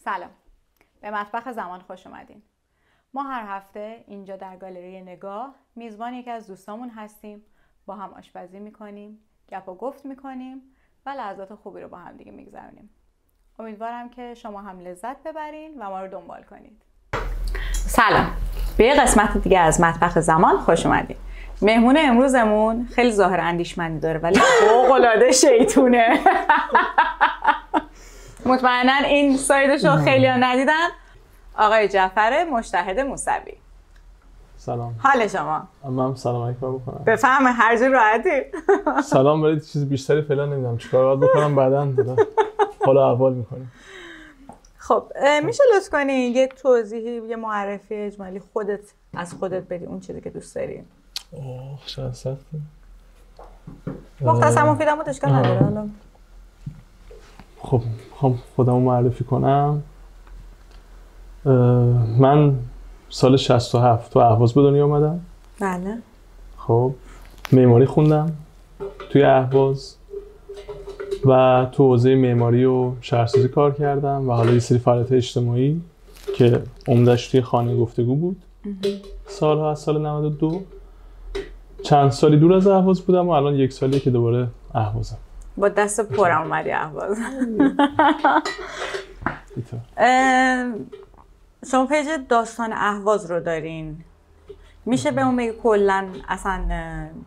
سلام، به مطبخ زمان خوش اومدین. ما هر هفته اینجا در گالری نگاه میزبان یکی از دوستامون هستیم، با هم آشپزی میکنیم، گپ و گفت میکنیم و لحظات خوبی رو با هم دیگه میگذرونیم. امیدوارم که شما هم لذت ببرین و ما رو دنبال کنید. سلام، به یه قسمت دیگه از مطبخ زمان خوش اومدین. مهمون امروزمون خیلی ظاهر اندیشمندی داره ولی فوق‌العاده شیطونه. مطمئنا این سایدش رو خیلی ها ندیدن. آقای جعفر مجتهد موسوی. سلام. حال شما؟ من سلام علیکم بکنم. بفهم هر جور راحتی. سلام، ولی چیز بیشتری فعلا نمیدونم چیکار باید بکنم، بعداً حالا احوال میکنیم. خب میشه لطف کنی یه توضیحی، یه معرفی اجمالی از خودت بدی، اون چیزی که دوست داری؟ شاید سخته. مختصر مفیدم بود، اشکال نداره. حالا خب خودمو معرفی کنم. من سال 67 تو اهواز به دنیا اومدم. بله. خب معماری خوندم توی اهواز و تو حوزه معماری و شهرسازی کار کردم و حالا یه سری فعالیت اجتماعی که عمدش توی خانه گفتگو بود. سالها از سال 92 چند سالی دور از اهواز بودم و الان یک سالیه که دوباره اهوازم. با دست پرم اومدی اهواز. شما پیج داستان اهواز رو دارین، میشه به اون بگی کلا اصلا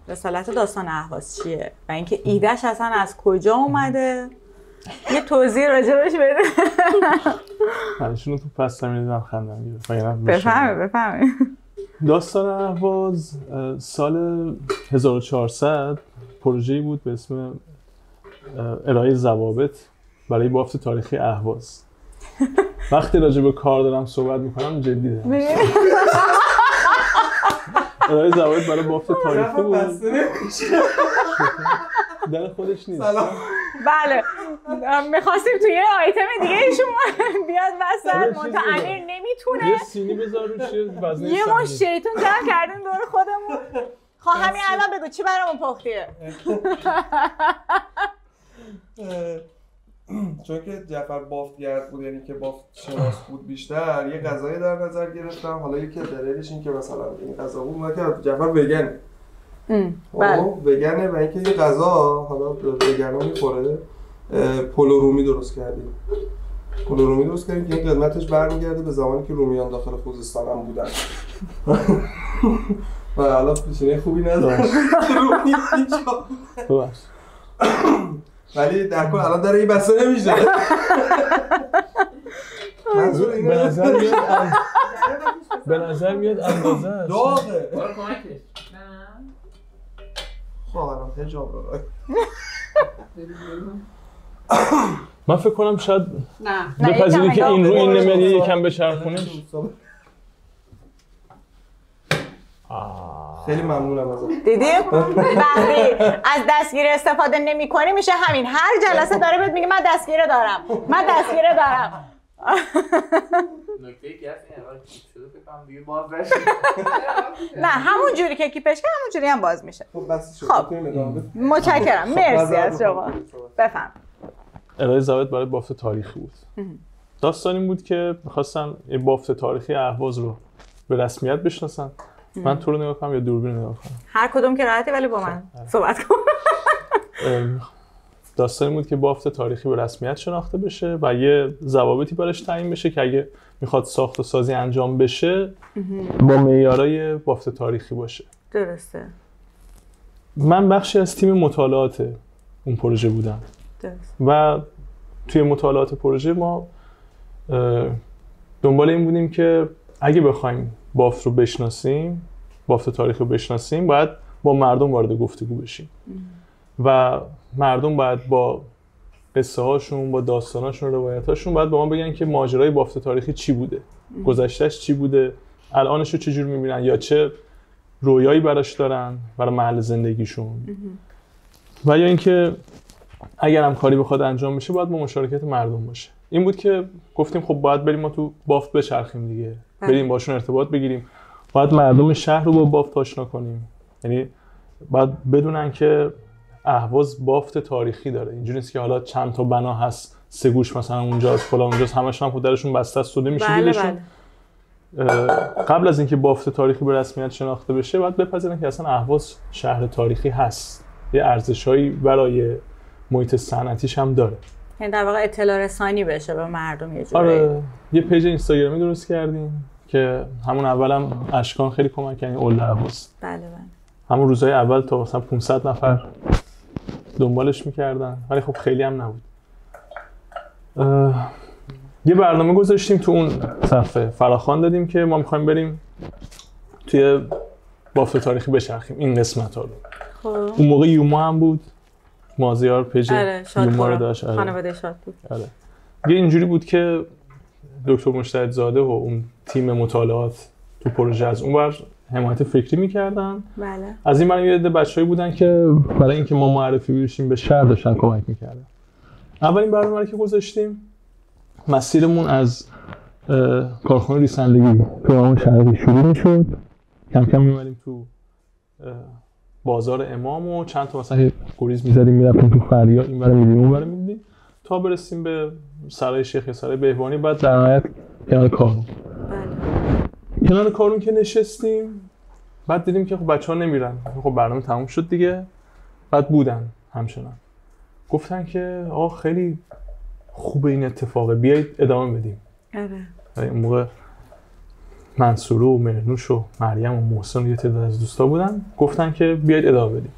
رسالت داستان اهواز چیه و اینکه ایدهش اصلا از کجا اومده؟ یه توضیح راجبش بده. منشون تو پس زمینه دیدم خندم گرفت. بفهمه. داستان اهواز سال 1400 پروژه‌ای بود به اسم ارائه ضوابط برای بافت تاریخی اهواز. وقتی راجع به کار دارم صحبت میکنم جدی دارم. ارائه ضوابط برای بافت تاریخی بود. در خودش نیست. سلام. بله میخواستیم توی یه آیتم دیگه شما بیاد وسط، منتها امیر نمیتونه. یه سینی بذار روش وزنه یه ما شیطون جمع کردیم دور خودمون. خب همین الان بگو چی برامون پختیه؟ چون که جعفر بافتگرد بود، یعنی که بافت شناس بود بیشتر، یه غذایی در نظر گرفتم. حالا یکی از دلایلش این که مثلا این غذا بود که جعفر وگنه. وگنه و اینکه یه غذا حالا وگنا میخوره. پلو رومی درست کردیم. که این قدمتش برمیگرده به زمانی که رومیان داخل خوزستان هم بودن. و حالا پیشینه خوبی نداره. ولی در کل الان داره این بسته نمیشه. منظور اینه به نظر میاد اندازه است. داغه. خب الان حجاب رو من فکر کنم شاید بپذیری که این رو این نمیاد یکم بچرخونش. خیلی ممنونم ازت. دیدی؟ وقتی از دستگیره استفاده نمی‌کنی میشه همین. هر جلسه داره بهت میگه من دستگیره دارم. نکته که هست این اول کیپ شده فکرم دیگه باز نشه. نه همون جوری که کیپش کرد همون جوری هم باز میشه. خب بس شد. خب متشکرم. مرسی از شما. بفهم. ارائه ضوابط برای بافت تاریخی بود. داستان این بود که می‌خواستن این بافت تاریخی اهواز رو به رسمیت بشناسن. من تو رو نگاه کنم یا دوربین نگاه کنم؟ هر کدوم که راحتی، ولی با من صحبت کن. داستانی بود که بافت تاریخی به رسمیت شناخته بشه و یه ضوابطی براش تعیین بشه که اگه میخواد ساخت و سازی انجام بشه با معیارهای بافت تاریخی باشه. درسته. من بخشی از تیم مطالعات اون پروژه بودم. درست. و توی مطالعات پروژه ما دنبال این بودیم که اگه بخوایم بافت رو بشناسیم، بافت تاریخی رو بشناسیم، باید با مردم وارد گفتگو بشیم و مردم باید با قصه هاشون، با داستاناشون، روایتاشون باید به ما بگن که ماجرای بافت تاریخی چی بوده، گذشتهش چی بوده، الانش رو چجور میبینن یا چه رویایی براش دارن برای محل زندگیشون. و یا اینکه اگر هم کاری بخواد انجام بشه باید با مشارکت مردم باشه. این بود که گفتیم خب باید بریم ما تو بافت بچرخیم دیگه، بریم باشون ارتباط بگیریم، باید مردم شهر رو با بافت آشنا کنیم. یعنی باید بدونن که اهواز بافت تاریخی داره. اینجوری نیست که حالا چند تا بنا هست 3 گوش مثلا اونجاست فلان اونجاست، همشون هم درشون بسته است سوده میشه دیدشون. قبل از اینکه بافت تاریخی به رسمیت شناخته بشه باید بپذیرن که اصلا اهواز شهر تاریخی هست، یه ارزشایی برای محیط صنعتیش هم داره. یعنی در واقع اطلاع رسانی بشه به مردم یه جوری. آره یه پیج اینستاگرامی درست کردیم که همون اولم اشکان خیلی کمک کردن اول اهواز. بله. همون روزهای اول تا مثلا 500 نفر دنبالش میکردن ولی خب خیلی هم نبود. یه برنامه گذاشتیم تو اون صفحه، فراخوان دادیم که ما میخوایم بریم توی بافت تاریخی بچرخیم این قسمت ها رو. خب اون موقع یوما هم بود، مازیار پیج یوما رو داشت. خانواده شاد بود. یه اینجوری بود که دکتر مجتهد زاده و اون تیم مطالعات تو پروژه از اونور حمایت فکری میکردن. بله. از این برای یه عده بچه‌ای بودن که برای اینکه ما معرفی بشیم به شهر داشتن کمک میکردن. اولین برنامه رو که گذاشتیم مسیرمون از کارخانه ریسندگی تو همون شهر شروع میشد، کم کم می‌اومدیم تو بازار امام و چند تا مثلا گریز می‌زدیم میرفتیم تو فریاد این برای می‌دیدیم اون برای می‌دیدیم تا برسیم به سرای شیخ یا سرای بهبانی. بعد در نهایت کنار کارون. بله. کنار کارون که نشستیم بعد دیدیم که خب بچه‌ها نمیرن، خب برنامه تموم شد دیگه. بعد بودن همچنان گفتن که آقا خیلی خوبه این اتفاقه، بیایید ادامه بدیم. آره. اون موقع منصور و مرنوش و مریم و محسن و یه تعداد از دوستا بودن گفتن که بیایید ادامه بدیم،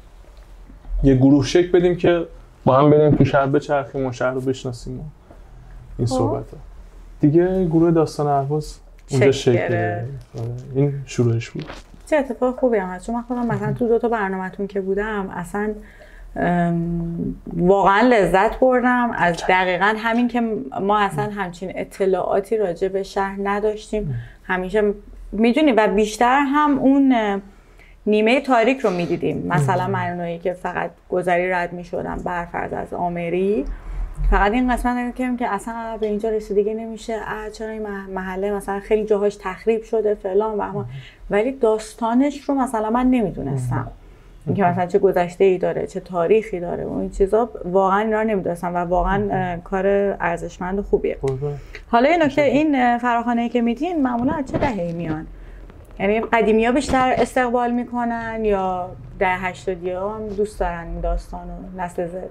یه گروه شکل بدیم که با هم بریم تو شهر بچرخیم و شهر رو بشناسیم و این صحبت‌ها. دیگه گروه داستان اهواز اونجا شکل گرفت. این شروعش بود. چه اتفاق خوبی هم هست، چون من خودم مثلا تو 2 تا برنامه‌تون که بودم اصلا واقعا لذت بردم از دقیقاً همین که ما اصلا همچین اطلاعاتی راجع به شهر نداشتیم. همیشه میدونی و بیشتر هم اون نیمه تاریک رو میدیدیم. مثلا من که فقط گذری رد میشدم برفرض از آمری، فقط این قسمت که اصلا به اینجا رسیدگی نمیشه، چرا این محله مثلا خیلی جاهاش تخریب شده فلان و اما، ولی داستانش رو مثلا من نمیدونستم اینکه مثلا چه گذشته‌ای داره چه تاریخی داره و این چیزا واقعا اینا رو نمیدونستم و واقعا کار ارزشمند و خوبیه. حالا این نکته این فراخوانایی که میدین معمولا از چه دهه‌ای میان؟ یعنی قدیمی‌ها بیشتر استقبال میکنن یا دهه 80ها هم دوست دارن این داستانو نسل زد؟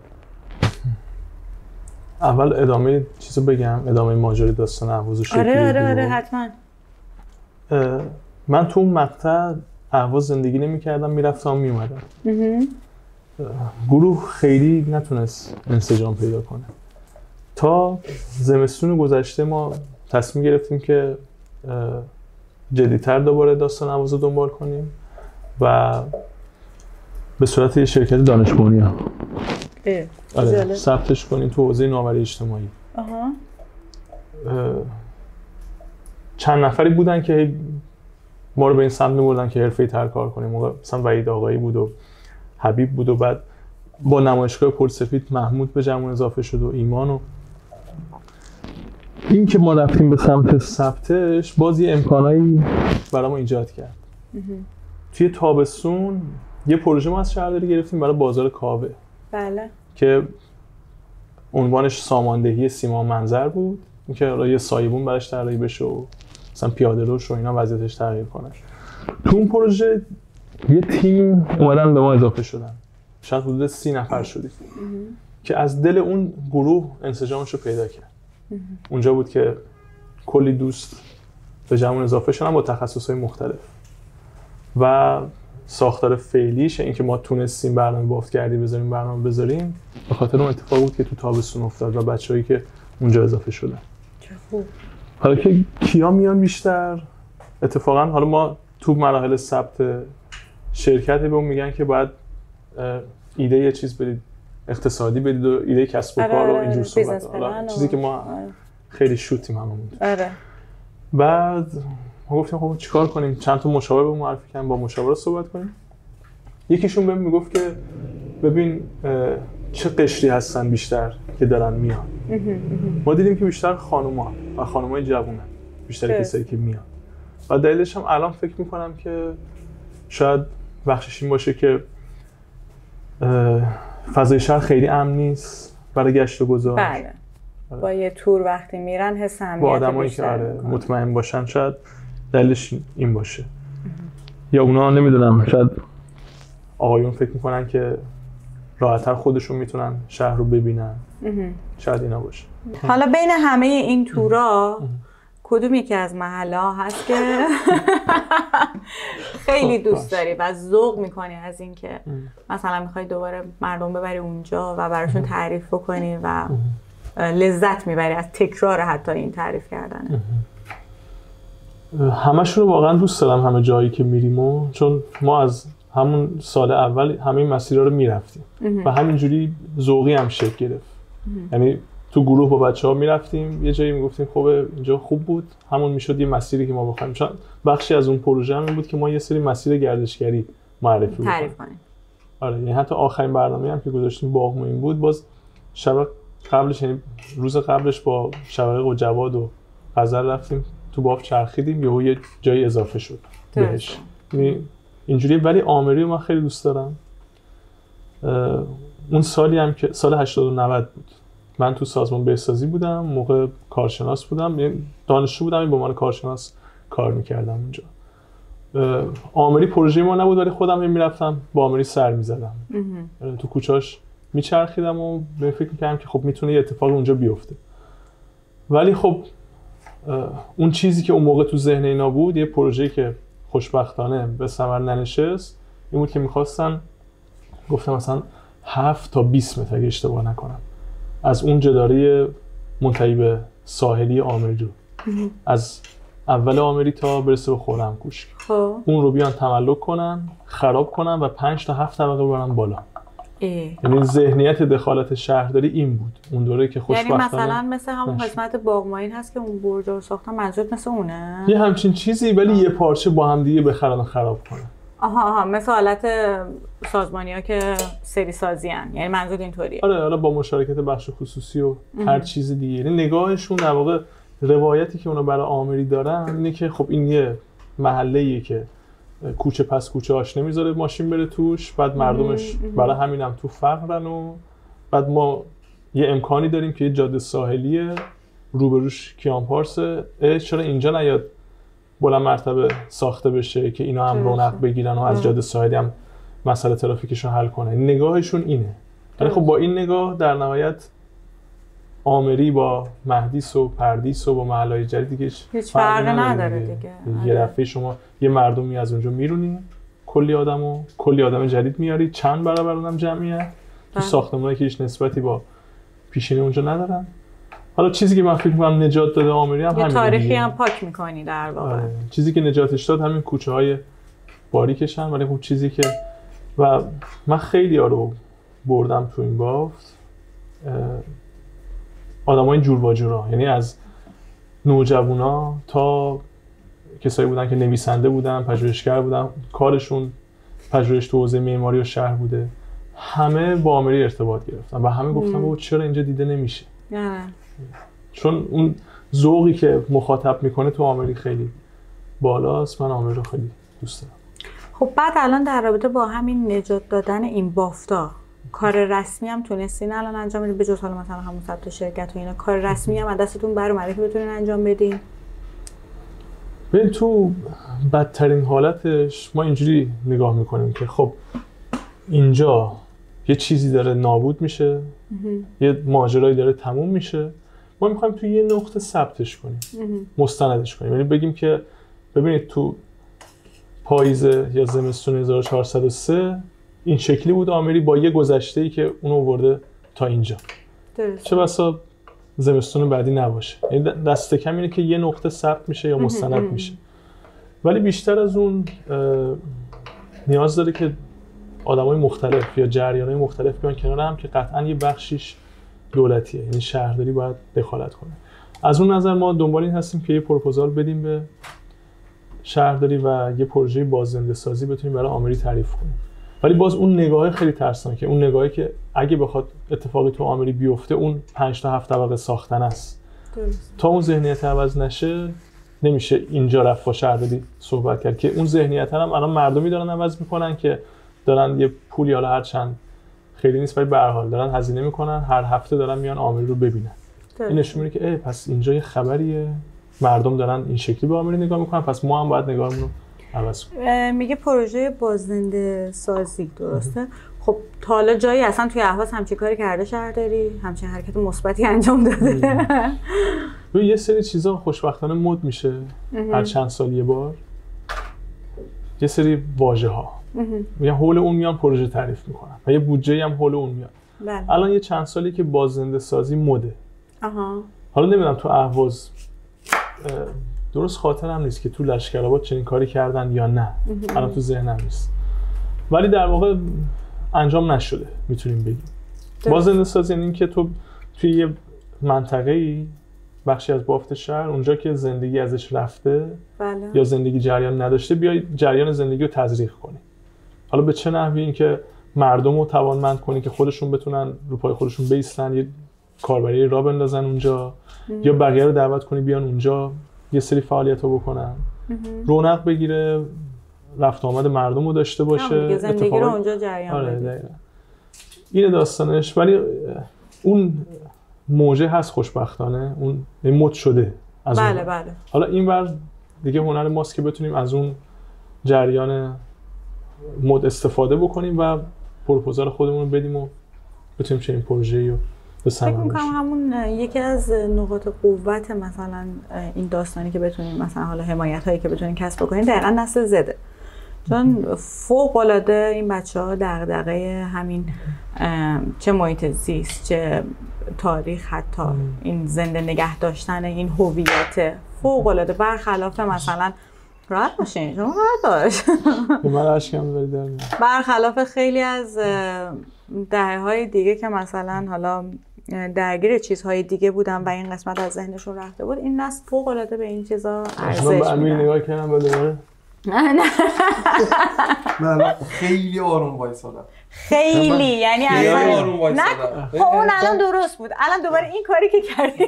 اول ادامه چیزو بگم، ادامه ماجرای داستان اهواز و شکلی. آره حتما. من تو اون مقطع اهواز زندگی نمی‌کردم، میرفتم میومدم. گروه خیلی نتونست انسجام پیدا کنه تا زمستون گذشته ما تصمیم گرفتیم که جدی‌تر دوباره داستان اهواز رو دنبال کنیم و به صورت یه شرکت دانش بنیان ثبتش کنیم تو حوزه نوآوری اجتماعی. چند نفری بودن که ما رو به این سمت می‌بردن که حرفه‌ای‌تر کار کنیم. موقع مثلا وحید آقایی بود و حبیب بود و بعد با نمایشگاه پرسفید محمود به جمعون اضافه شد و ایمان و این که ما رفتیم به سمت ثبتش باز یه امکانایی برای ما ایجاد کرد. توی تابستون یه پروژه ما از شهرداری گرفتیم برای بازار کاوه. بله. که عنوانش ساماندهی سیما منظر بود، اینکه یه سایبون براش طراحی بشه و مثلا پیاده روش و اینا وضعیتش تغییر کنه. تو اون پروژه یه تیم اومدن به ما اضافه شدن، شاید حدود 30 نفر شدیم که از دل اون گروه انسجامش رو پیدا کرد. اونجا بود که کلی دوست به جمعون اضافه شدن با تخصص‌های مختلف و ساختار فعلیش این که ما تونستیم برنامه بافت کردی بذاریم به خاطر اون اتفاق بود که تو تابستون افتاد و بچه‌هایی که اونجا اضافه شدن. چه خوب. حالا که کیا میان بیشتر اتفاقا حالا ما تو مراحل ثبت شرکت به اون میگن که باید ایده یه چیز بدید اقتصادی بدید و ایده کسب و کار و اینجور صحبت. حالا چیزی که ما خیلی شوتیم هممون. بعد ما گفتیم خب چیکار کنیم؟ چند تا مشاور به معرفی کردیم، با مشاورا صحبت کنیم. یکیشون بهم میگفت که ببین چه قشری هستن بیشتر که دارن میان. ما دیدیم که بیشتر خانوما و خانمای جوونن بیشتر کسایی که میان. و دلیلش هم الان فکر میکنم که شاید بخشش این باشه که فضای شهر خیلی امن نیست برای گشت و گذار. بله. با یه تور وقتی میرن حس امنیت با آدمایی که مطمئن باشن شاید دلیلش این باشه. یا اونا نمیدونم شاید آقایون فکر میکنن که راحت‌تر خودشون میتونن شهر رو ببینن. شاید اینا باشه. حالا بین همه این تورا کدوم یکی از محله‌ها هست که خیلی دوست داری و ذوق میکنی از این که مثلا میخوای دوباره مردم ببری اونجا و براشون تعریف بکنی و لذت میبری از تکرار حتی این تعریف کردن؟ همشون رو واقعا دوست دارم، همه جایی که میریم چون ما از همون سال اول همه این مسیرها رو میرفتیم و همینجوری ذوقی هم شکل گرفت. یعنی تو گروه با بچه‌ها میرفتیم یه جایی میگفتیم خب اینجا خوب بود، همون میشد یه مسیری که ما بخوایم. چون بخشی از اون پروژه هم بود که ما یه سری مسیر گردشگری معرفی کنیم. آره، یعنی حتی آخرین برنامه هم که گذاشتیم باغ موین بود، باز شب قبلش یعنی روز قبلش با شقایق و جواد و غزل رفتیم تو باغ چرخیدیم، یهو یه جایی اضافه شد بهش. اینجوری. ولی آمری رو من خیلی دوست دارم. اون سالی هم که سال 80 و 90 بود، من تو سازمان بهسازی بودم، موقع کارشناس بودم، دانشجو بودم، به عنوان کارشناس کار میکردم اونجا. آمری پروژه ما نبود ولی خودم میرفتم با آمری سر میزدم، تو کوچاش میچرخیدم و به فکر میکردم که خب میتونه یه اتفاق اونجا بیفته. ولی خب اون چیزی که اون موقع تو ذهن اینا بود، یه پروژه‌ای که خوشبختانه به ثمر ننشست، این بود که میخواستن، گفتم مثلا 7 تا 20 متر اگه اشتباه نکنم، از اون جداره منتهی به ساحلی آمری رو از اول آمری تا برسه به خرم‌کوشک اون رو بیان تملک کنن، خراب کنن و 5 تا 7 طبقه ببرن بالا. یعنی ذهنیت دخالت شهرداری این بود اون دوره که خوشبختانه. یعنی مثلا مثل همون قسمت باغ موین هست که اون برج رو ساختن، منظورت مثل اونه؟ یه همچین چیزی، ولی یه پارچه با هم دیگه بخرن و خراب کنن. آها مثل حالت سازمانی‌ها که سری سازی ان، یعنی منظور اینطوریه. آره، حالا با مشارکت بخش خصوصی و هر چیز دیگه. یعنی نگاهشون در واقع، روایتی که اونا برای آمری دارن اینه که خب این یه محله‌ایه که کوچه پس کوچه آش نمیذاره ماشین بره توش، بعد مردمش برای همینم تو فقرن و بعد ما یه امکانی داریم که یه جاده ساحلیه روبروش کیانپارسه، چرا اینجا نیاد بلند مرتبه ساخته بشه که اینا هم رونق بگیرن و از جاده ساحلی هم مسئله ترافیکش رو حل کنن. نگاهشون اینه. ولی خب با این نگاه در نهایت آمری با مهدیس و پردیس و با محلهای جدید دیگه هیچ فرقی نداره دیگه. یه دفعه شما یه مردمی از اونجا میرونی، کلی آدم جدید میاری، چند برابر اونم جمعیت تو ساختمانایی که هیچ نسبتی با پیشینه اونجا ندارن. حالا چیزی که من فکر می‌کنم نجات داده آمری هم همین تاریخی هم پاک می‌کنی در واقع. چیزی که نجاتش داد همین کوچه‌های باریکشن. ولی خب چیزی که و من خیلی‌ها رو بردم تو این بافت، آدمای جور با جورا، یعنی از نوجوانا تا کسایی بودن که نویسنده بودن، پژوهشگر بودن، کارشون پژوهش تو حوزه معماری و شهر بوده، همه با آمری ارتباط گرفتن و همه گفتن بابا چرا اینجا دیده نمیشه. چون اون ذوقی که مخاطب میکنه تو آمری خیلی بالاست. من آمری رو خیلی دوست دارم. خب بعد الان در رابطه با همین نجات دادن این بافتا، کار رسمی هم تونستین الان انجام بدین؟ به جز حالا مثلا همون ثبت شرکت و اینا، کار رسمی هم از دستتون برآمده که بتونین انجام بدین؟ ببین تو بدترین حالتش ما اینجوری نگاه میکنیم که خب اینجا یه چیزی داره نابود میشه، یه ماجرایی داره تموم میشه، ما میخوایم تو یه نقطه ثبتش کنیم، مستندش کنیم. یعنی بگیم که ببینید تو پاییز یا زمستون 1403 این شکلی بود آمری با یه گذشته‌ای که اونو آورده تا اینجا. چه بسا زمستون بعدی نباشه. یعنی دست کم اینه که یه نقطه ثبت میشه یا مستند میشه. ولی بیشتر از اون نیاز داره که آدمای مختلف یا جریان‌های مختلف بیان کنار هم که قطعاً یه بخشیش دولتیه، یعنی شهرداری باید دخالت کنه. از اون نظر ما دنبال این هستیم که یه پروپوزال بدیم به شهرداری و یه پروژه باززنده سازی بتونیم برای آمری تعریف کنیم. ولی باز اون نگاه خیلی ترسناکه، اون نگاهی که اگه بخواد اتفاقی تو آمری بیفته اون 5 تا 7 طبقه ساختن است. تا اون ذهنیت عوض نشه نمیشه اینجا رفت با شهرداری صحبت کرد که اون ذهنیت هم الان مردمی دارن عوض میکنن که دارن یه پولی حالا هر چند خیلی نیست ولی به هر حال دارن هزینه میکنن، هر هفته دارن میان آمری رو ببینن. این نشون میده که پس اینجا یه خبریه، مردم دارن این شکلی به آمری نگاه میکنن، پس ما هم باید نگاهمون رو عوض کنیم. میگه پروژه باززنده سازی، درسته؟ خب تا حالا جایی اصلا توی اهواز همچین کاری کرده شهرداری؟ همچین حرکت مثبتی انجام داده؟ یه سری چیزا خوشبختانه مد میشه هر چند سال یه بار، یه سری واژه ها میگن حول اون میان پروژه تعریف میکنن و یه بودجه هم حول اون میاد. بله. الان یه چند سالی که باززنده سازی مده. حالا نمیدونم تو اهواز درست خاطرم نیست که تو لشکرآباد چنین کاری کردن یا نه، الان تو ذهنم نیست، ولی در واقع انجام نشده میتونیم بگیم. باززنده سازی یعنی این که تو توی یه منطقه‌ای بخشی از بافت شهر اونجا که زندگی ازش رفته بله. یا زندگی جریان نداشته بیای جریان زندگی رو تزریق کنی. حالا به چه نحوی؟ این که مردم رو توانمند کنی که خودشون بتونن رو پای خودشون بایستن، یه کاربری راه بندازن اونجا، یا بقیه رو دعوت کنی بیان اونجا یه سری فعالیت‌ها بکنن، رونق بگیره، رفت آمد مردم رو داشته باشه، زندگی رو اونجا جریان بده. اینه داستانش. ولی اون موجه هست خوشبختانه، اون مد شده از بله اون. بله. حالا این ور دیگه هنر ماست که بتونیم از اون جریان مد استفاده بکنیم و پروپوزال خودمون رو بدیم و بتونیم چه این پروژه‌ای رو به ثمر فکر می‌کنم همون یکی از نقاط قوت مثلا این داستانی که بتونیم مثلا حالا حمایت‌هایی که بتونیم کسب کنیم دقیقاً نسل زده، چون فوق‌العاده این بچه‌ها دغدغه همین چه محیط زیست چه تاریخ، حتی این زنده نگه داشتن این هویت فوق‌العاده، برخلاف مثلا راحت باشین شما راحت باش من اشکم داری در میاد، برخلاف خیلی از دهه‌های دیگه که مثلا حالا درگیر چیزهای دیگه بودن و این قسمت از ذهنشون رفته بود، این نسل فوق‌العاده به این چیزا ارزش میدن. من به نگاه کردم و دوباره نه من خیلی آروم وایسادم، خیلی یعنی خیلی آروم وایسادم. خب اون الان درست بود، الان دوباره این کاری که کردی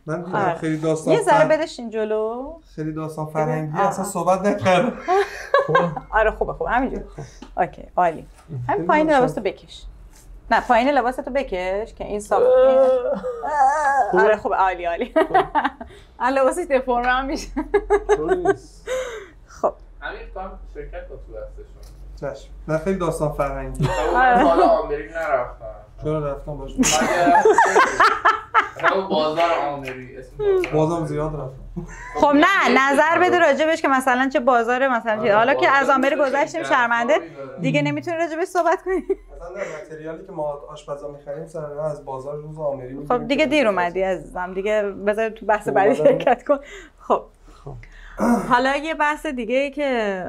من دیدم خیلی داستان یه ذره بدشین جلو، خیلی داستان فرهنگی اصلا صحبت نکردم. آره خوبه همینجوری. اوکی عالی. همین پایین لباستو بکش. نه پایین لباستو بکش که این صاف. آره خوبه عالی. الان لباسش دفرم هم میشه. خب همین کام شرکت با تو دستشون. چشم. من خیلی داستان فرهنگی. حالا آمریک نرفتم. چرا رفتم باشه؟ همون بازار آمری اسم بازم زیاد رفتم. خب نه نظر بده راجبش که مثلا چه بازار مثلا حالا که از آمری گذشتیم شرمنده دیگه نمیتونی راجبش صحبت کنی. مثلا متریالی که ما آشپزا می‌خریم سر از بازار روز آمری می‌گیریم. خب دیگه دیر اومدی عزیزم، دیگه بذار تو بحث بعدی شرکت کن. خب حالا یه بحث دیگه ای که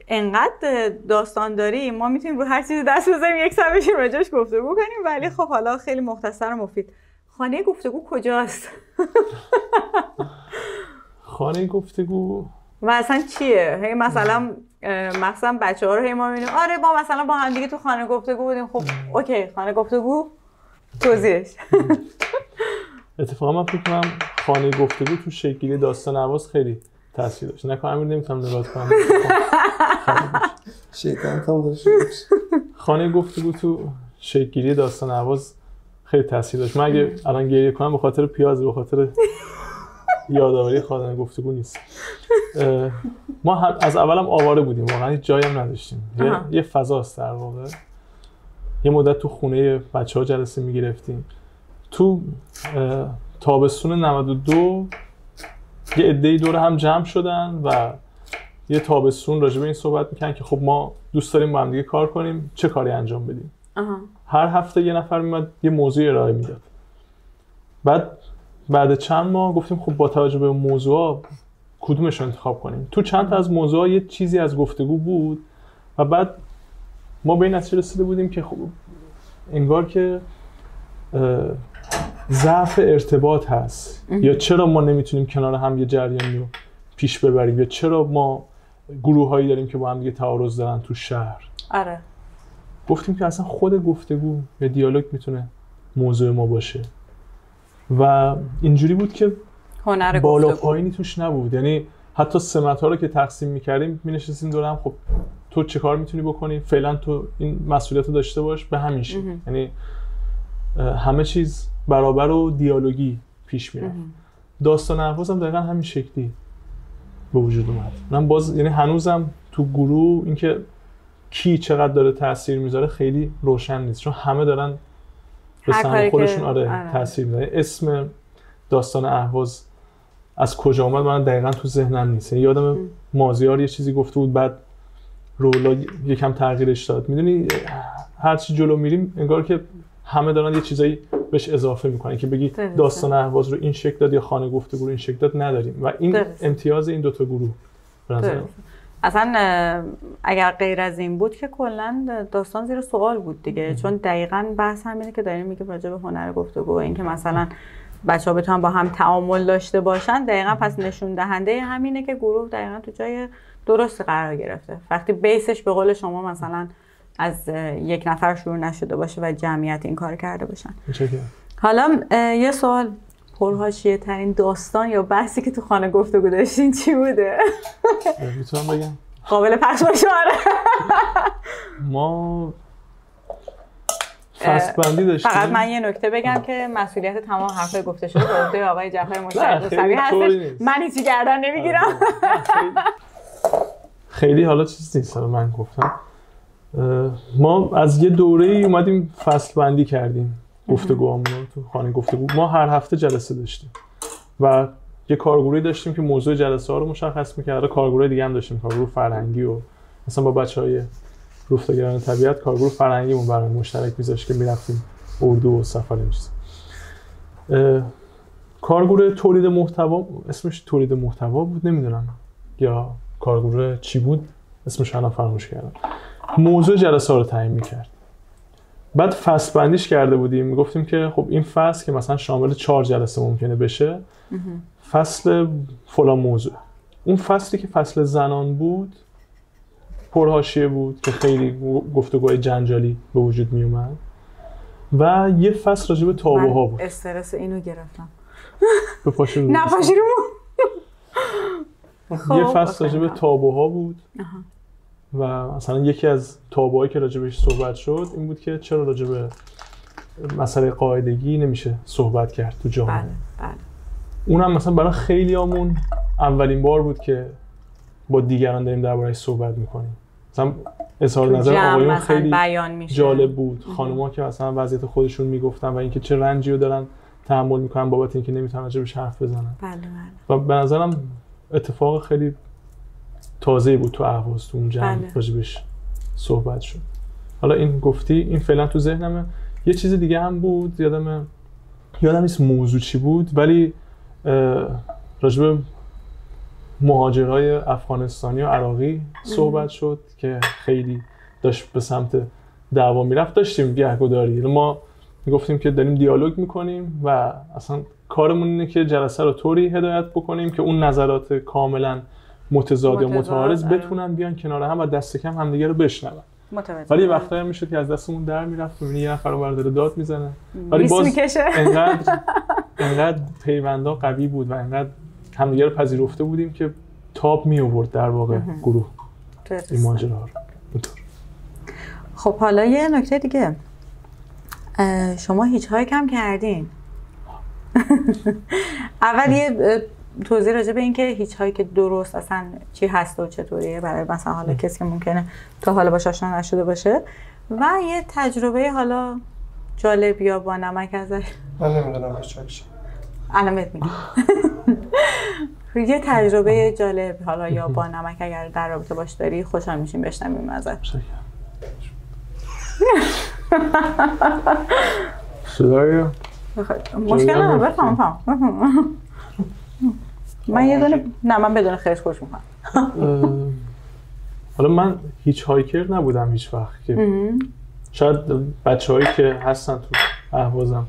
انقدر داستان داری ما میتونیم رو هر چیزی دست بزنیم یک ساعت بشیم راجعش گفتگو کنیم، ولی خب حالا خیلی مختصر و مفید. خانه گفتگو کجاست؟ خانه گفتگو و اصلا چیه؟ هی مثلا بچه‌ها رو هی ما می‌بینیم آره ما مثلا با هم دیگه تو خانه گفتگو بودیم. خب اوکی خانه گفتگو توضیحش. اتفاقا من فکر کنم خانه گفتگو تو شکلی داستان اهواز خیلی تاثیر داشت. نکنم امیر نمیتونم نگاه کنم. شیطان هم داره شروع. خانه گفتگو تو شکلی داستان اهواز خیلی تاثیر داشت. من اگه الان گریه کنم به خاطر پیاز، به خاطر یادآوری خانه گفتگو نیست. ما هم از اولم آواره بودیم، واقعا هیچ جایی هم نداشتیم. یه فضاست در واقع. یه مدت تو خونه بچه‌ها جلسه می‌گرفتیم. تو تابستون 92 یه عده‌ای دور هم جمع شدن و یه تابستون راجع به این صحبت می‌کردن که خب ما دوست داریم با هم دیگه کار کنیم، چه کاری انجام بدیم. هر هفته یه نفر میاد یه موضوع ارائه میداد. بعد چند ماه گفتیم خب با توجه به موضوعا کدومش رو انتخاب کنیم. تو چند تا از موضوعا یه چیزی از گفتگو بود و بعد ما به این نتیجه رسیده بودیم که خب انگار که ضعف ارتباط هست یا چرا ما نمیتونیم کنار هم یه جریانی رو پیش ببریم یا چرا ما گروه‌هایی داریم که با هم دیگه تعارض دارن تو شهر. آره. گفتیم که اصلا خود گفتگو یا دیالوگ میتونه موضوع ما باشه و اینجوری بود که هنر بالا گفتگو پایینی توش نبود. یعنی حتی سمت‌ها رو که تقسیم می‌کردیم می‌نشستیم دور هم، خب تو چه کار میتونی بکنی، فعلا تو این مسئولیت رو داشته باش، به همین شکل. یعنی همه چیز برابر و دیالوگی پیش میرفت. داستان اهواز هم دقیقا همین شکلی به وجود اومد. من باز یعنی هنوزم تو گروه اینکه کی چقدر داره تاثیر میذاره خیلی روشن نیست، چون همه دارن به سهم خودشون تاثیر میذارن. اسم داستان اهواز از کجا اومد من دقیقا تو ذهنم نیست. یادم مازیار یه چیزی گفته بود، بعد رولا یکم تغییرش داد. میدونی هر چی جلو میریم انگار که همه دارن یه چیزایی بهش اضافه میکنن که بگی داستان اهواز رو این شکل داد یا خانه گفتگو رو این شکل داد، نداریم و این امتیاز این دوتا گروه اصلا اگر غیر از این بود که کلا داستان زیر سوال بود دیگه. چون دقیقاً بحث همینه که داریم میگه راجع به هنر گفتگو و اینکه مثلا بچه‌ها بتونن با هم تعامل داشته باشن، دقیقاً پس نشون دهنده همینه که گروه دقیقاً تو جای درست قرار گرفته. وقتی بیسش به قول شما مثلا از یک نفر شروع نشده باشه و جمعیت این کار کرده باشن. حالا یه سوال، پرحاشیه ترین داستان یا بحثی که تو خانه گفتگو داشتین چی بوده؟ میتونم بگم؟ قابل پخش باشه. ما فصل بندی داشتیم. فقط من یه نکته بگم که مسئولیت تمام حرفای گفته شده به عهده آقای جعفر مشتاقی هستش. من هیچی گردن نمیگیرم. خیلی حالا چیز نیست من گفتم. ما از یه دوره‌ای اومدیم فصل بندی کردیم گفتگوامون رو تو خانه گفتگو. ما هر هفته جلسه داشتیم و یه کارگروهی داشتیم که موضوع جلسه ها رو مشخص می‌کرد. کارگروه دیگه هم داشتیم، کارگروه فرهنگی و مثلا با بچه‌های رفتگران طبیعت کارگروه فرهنگیمون برای مشترک می‌ذاشت که می‌رفتیم اردو و سفر این چیزا. کارگروه تولید محتوا، اسمش تولید محتوا بود نمیدونم یا کارگروه چی بود اسمش الان فراموش کردم، موضوع جلسه ها رو تعیین می‌کرد. بعد فصل بندیش کرده بودیم، میگفتیم که خب این فصل که مثلا شامل 4 جلسه ممکنه بشه، فصل فلان موضوع. اون فصلی که فصل زنان بود پرحاشیه بود که خیلی گفتگوهای جنجالی به وجود می اومد و یه فصل راجع به تابوها بود. استرس اینو گرفتم. نپاشی رو. یه فصل راجع به تابوها بود. و مثلا یکی از تابوهایی که راجبش صحبت شد این بود که چرا راجب مسئله قاعدگی نمیشه صحبت کرد تو جامعه. بله. اونم مثلا برای خیلیامون اولین بار بود که با دیگران داریم درباره‌اش صحبت میکنیم. مثلا اظهار نظر آقایون خیلی جالب بود. خانوما که مثلا وضعیت خودشون میگفتن و اینکه چه رنجی رو دارن تحمل میکنن بابت اینکه نمیتونن راجبش حرف بزنن. بله. و به نظرم اتفاق خیلی تازه‌ای بود تو اهواز، تو اون جمع راجبش صحبت شد. حالا این گفتی، این فعلا تو ذهنمه. یه چیز دیگه هم بود، یادم نیست موضوع چی بود، ولی راجب مهاجرای افغانستانی و عراقی صحبت شد که خیلی داشت به سمت دعوا میرفت. داشتیم گهگداری، ما میگفتیم که داریم دیالوگ میکنیم و اصلا کارمون اینه که جلسه رو طوری هدایت بکنیم که اون نظرات کاملا متضاد یا متعارض بتونن بیان کنار هم و دست کم همدیگه رو بشنون. ولی وقتایی هم میشد که از دستمون در میرفت و یه نفر رو برداره داد میزنه، ولی باز انقدر پیوندا قوی بود و انقدر همدیگه رو پذیرفته بودیم که تاب می آورد در واقع گروه این ماجرا رو. خب حالا یه نکته دیگه، شما هیچ هایک هم کردین. اول یه توضیح راجع به این که هیچ هایی که درست اصلا چی هست و چطوریه برای مثلا حالا کسی که ممکنه تا حالا باش آشنا نشده باشه و یه تجربه حالا جالب یا با نمک ازش. من نمیدونم هیچ هایی چی. الان بهت میگم. یه تجربه جالب حالا یا با نمک اگر در رابطه باش داری خوشحال میشیم بشنویم ازت. صدای مشکل نداره، بفهم. من یه دونه من بدون خیش خوش میکنم. حالا من هیچ هایکر نبودم هیچ وقت که شاید بچه‌هایی که هستن تو اهوازم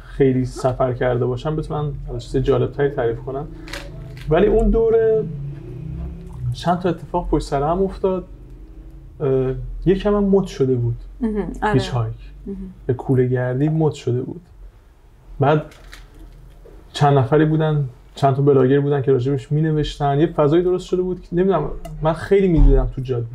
خیلی سفر کرده باشن بتونن چیز جالب‌تری تعریف کنن، ولی اون دوره چند تا اتفاق پشت سر هم افتاد. یکم هم مد شده بود هیچ هایک، به کوله گردی مد شده بود. بعد چند نفری بودن، چند تا بلاگر بودن که راجبش می‌نوشتن، یه فضایی درست شده بود که نمیدونم من خیلی می‌دیدم تو جاده.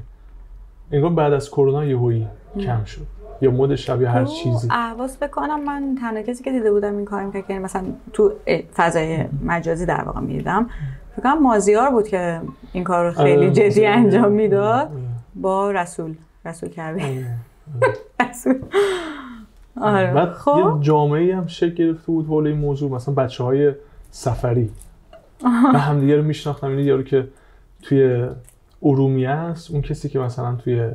انگار بعد از کرونا یهویی کم شد. یا مد شب یا هر چیزی. اهواز بکنم من تنها کسی که دیده بودم این کارو می‌کرد، یعنی مثلا تو فضای مجازی در واقع می‌دیدم، فکر کنم مازیار بود که این کار رو خیلی جدی انجام میداد با رسول کردی. رسول. آره. بعد خب یه جامعه‌ای هم شکل گرفته بود حول این موضوع، مثلا بچه‌های سفری و همدیگه رو میشناختم. این یارو که توی ارومیه است، اون کسی که مثلا توی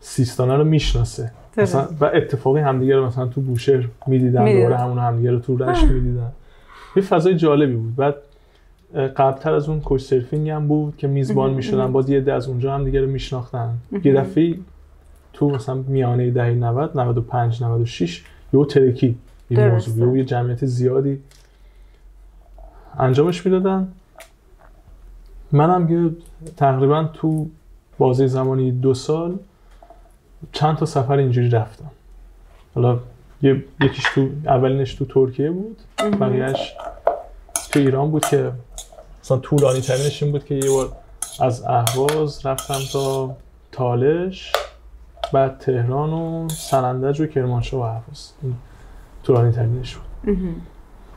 سیستانه رو میشناسه مثلا، و اتفاقی همدیگه رو مثلا تو بوشهر میدیدن، دوره همون همدیگه رو تو رشت میدیدن. یه فضای جالبی بود. بعد قبلتر از اون کوچ سرفینگ هم بود که میزبان میشدن، باز یه عده از اونجا همدیگه رو میشناختن. یه دفعه تو مثلا میانه دهه 90 95 96 یهو ترکی این موضوع، یه جمعیت زیادی انجامش میدادن. منم یه تقریبا تو بازه زمانی 2 سال چند تا سفر اینجوری رفتم. حالا یکیش تو اولینش تو ترکیه بود، بقیه‌اش تو ایران بود که مثلا طولانی ترینش این بود که یه بار از اهواز رفتم تا تالش، بعد تهران و سنندج و کرمانشاه و اهواز. طولانی ترینش بود.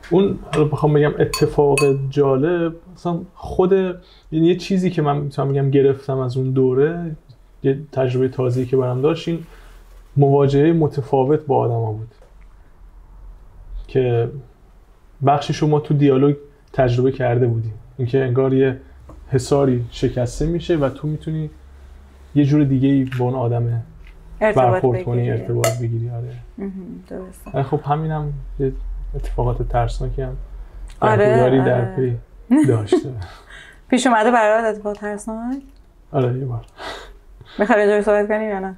اون رو بخوام بگم اتفاق جالب، مثلا خود یعنی یه چیزی که من میتونم بگم گرفتم از اون دوره، یه تجربه تازه‌ای که برام داشت، این مواجهه متفاوت با آدما بود که بخشی شما تو دیالوگ تجربه کرده بودی، اینکه انگار یه حصاری شکسته میشه و تو میتونی یه جور دیگه‌ای با اون آدم برخورد کنی، ارتباط بگیری. آره درسته. خب همینم یه اتفاقات ترسناکی هم آره در پی داشته. پیش اومده برات اتفاق ترسناک؟ آره یه بار. میخوای راجع بهش صحبت کنیم یا نه؟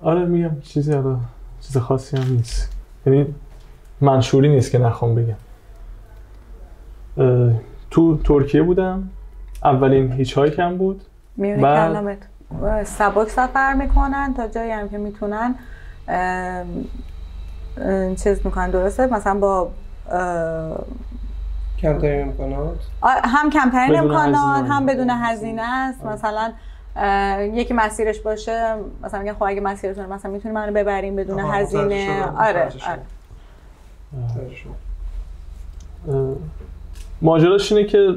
آره میگم چیز خاصی هم نیست، یعنی منشوری نیست که نخوام بگم. تو ترکیه بودم، اولین هیچ هایکم بود. میونه کلامت سبک سفر میکنن تا جایی هم که میتونن چیز میکنن، درسته؟ مثلا با کمترین امکانات، هم کمترین امکانات هم بدون هزینه است. مثلا یکی مسیرش باشه، مثلا میگن خب اگه مسیرتون مثلا میتونی منو ببریم بدون هزینه. آره ماجراش اینه که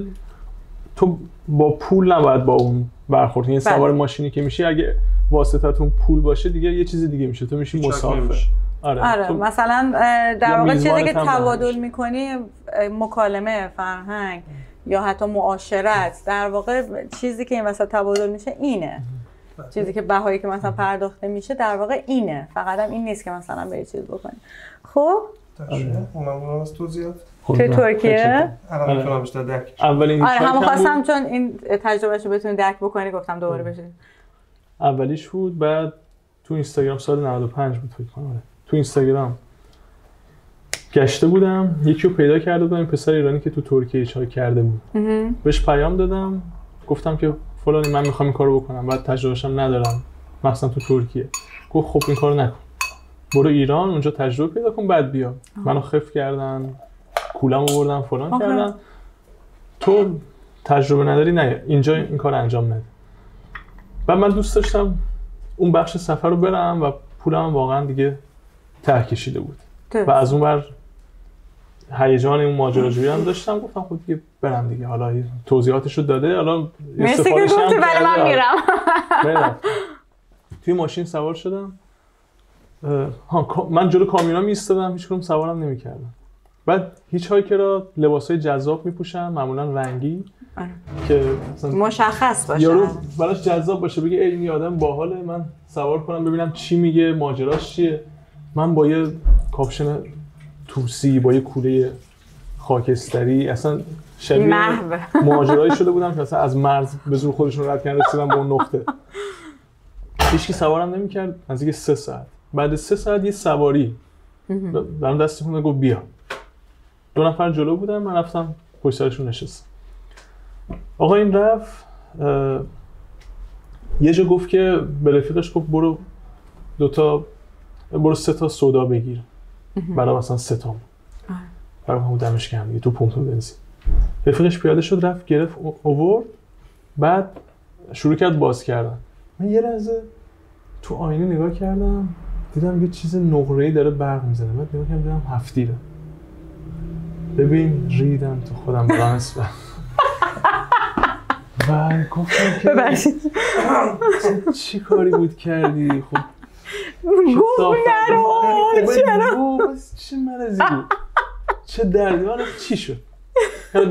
تو با پول نباید با اون برخورد، یعنی سوار ماشینی که میشی اگه واسطتون پول باشه دیگه یه چیز دیگه میشه، تو میشی مسافر. آره مثلا در واقع چیزی که تبادل میکنی مکالمه، فرهنگ یا حتی معاشرت، در واقع چیزی که این وسط تبادل میشه اینه. چیزی که بهایی که مثلا پرداخته میشه در واقع اینه، فقط هم این نیست که مثلا به چیز بکنی. خب ممنونم از توضیحات. توی ترکیه الان میتونم بیشتر درک اولین هم خواستم چون این تجربهشو بتونی درک بکنی گفتم دوباره بشید. اولیش بود. بعد تو اینستاگرام سال 95 بود فکر کنم، تو اینستاگرام گشته بودم، یکی رو پیدا کرده بودم، این پسر ایرانی که تو ترکیه چای کرده بود. بهش پیام دادم، گفتم که فلانی من میخوام این کارو بکنم، بعد تجربهشم ندارم مثلا تو ترکیه. گفت خب این کارو نکن، برو ایران اونجا تجربه پیدا کن بعد بیا. منو خف کردن، کولم آوردن، فلان کردن، تو تجربه نداری نه اینجا این کار انجام نده. و من دوست داشتم اون بخش سفر رو برم و پولم واقعا دیگه ته کشیده بود و از اون بر هیجان اون ماجراجویی هم داشتم. گفتم خب دیگه برم دیگه، حالا توضیحاتش رو داده، حالا استفادهش هم کردم، ولی من میرم. توی ماشین سوار شدم، من جلو کامیونا میایستادم، هیچ کدوم سوارم نمی‌کردم. بعد هیچ هایکرها لباسای جذاب میپوشن، معمولا رنگی که مشخص باشه، یارو براش جذاب باشه، بگه ای این آدم باحاله، من سوار کنم ببینم چی میگه، ماجراش چیه. من با یه کاپشن توسی، با یه کوله خاکستری، اصلا شبیه ماجرایی شده بودم که اصلا از مرز به زور خودشون رد کردن رسیدن به اون نقطه. هیچکی سوارم نمی‌کرد. نزدیک 3 ساعت، بعد 3 ساعت یه سواری برام دست تکون داد، گفت بیا. 2 نفر جلو بودن، من رفتم پشت سرشون نشستم. آقا این رفت یه جا گفت که به رفیقش گفت برو 3 تا سودا بگیر برای مثلا 3 تا برای همون دمش گرم دیگه تو پمپ بنزین. رفیقش پیاده شد رفت گرفت آورد، بعد شروع کرد باز کردن. من یه لحظه تو آینه نگاه کردم، دیدم یه چیز نقره‌ای داره برق میزنه. بعد نگاه کردم دیدم هفتیره. ببین ریدم تو خودم برانس و گفتم که ببخشید چی کاری بود کردی؟ خب گفت نرو چرا؟ چه مرضی بود؟ چه دردی؟ حالا چی شد؟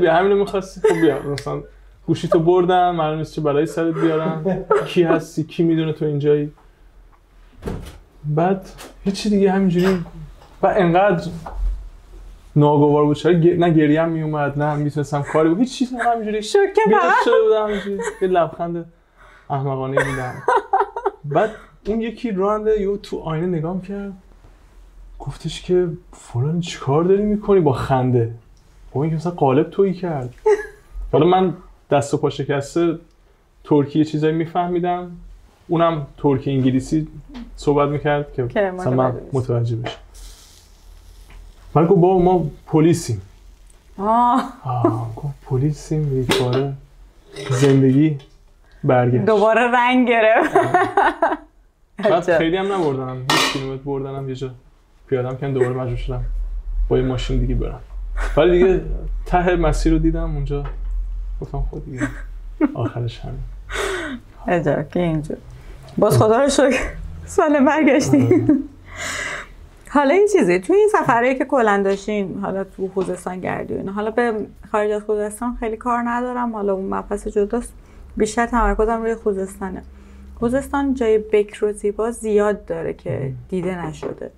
بیا همینو می‌خواستی؟ خب بیا مثلا گوشیتو بردم، معلوم نیست چه بلایی سرت بیارم، کی هستی؟ کی میدونه تو اینجایی؟ بعد هیچی دیگه همینجوری و انقدر ناگوار بود چرا نه گریم میومد نه میتونستم کاری بود، هیچ چیزی همینجوری شوکه بی‌دست شده بودم، همینجوری یه لبخند احمقانه دیدم. بعد اون یکی راننده یهو تو آینه نگام کرد، گفتش که فلان چیکار داری میکنی با خنده؟ خب این که مثلا قالب تویی کرد. حالا من دست و پا شکسته ترکی چیزایی میفهمیدم، اونم ترکی انگلیسی صحبت میکرد که مثلا من متوجه بشم. من گفت بابا ما پلیسیم. گفت پلیسیم بیچاره زندگی برگشت دوباره رنگ گرفت. بعد خیلی هم نبردنم، 20 کیلومتر بردنم، یه جا پیادم کردم دوباره مجبور شدم با یه ماشین دیگه برم. ولی دیگه ته مسیر رو دیدم اونجا، گفتم خود دیگه آخرش همین. عجب که اینجور. باز خدا رو شکر سالم برگشتیم. حالا این چیزی توی این سفرهایی که کلاً داشتین، حالا تو خوزستان گردی، حالا به خارج از خوزستان خیلی کار ندارم، حالا اون مبحث جداست، بیشتر تمرکزم روی خوزستانه. خوزستان جای بکر و زیبا زیاد داره که دیده نشده.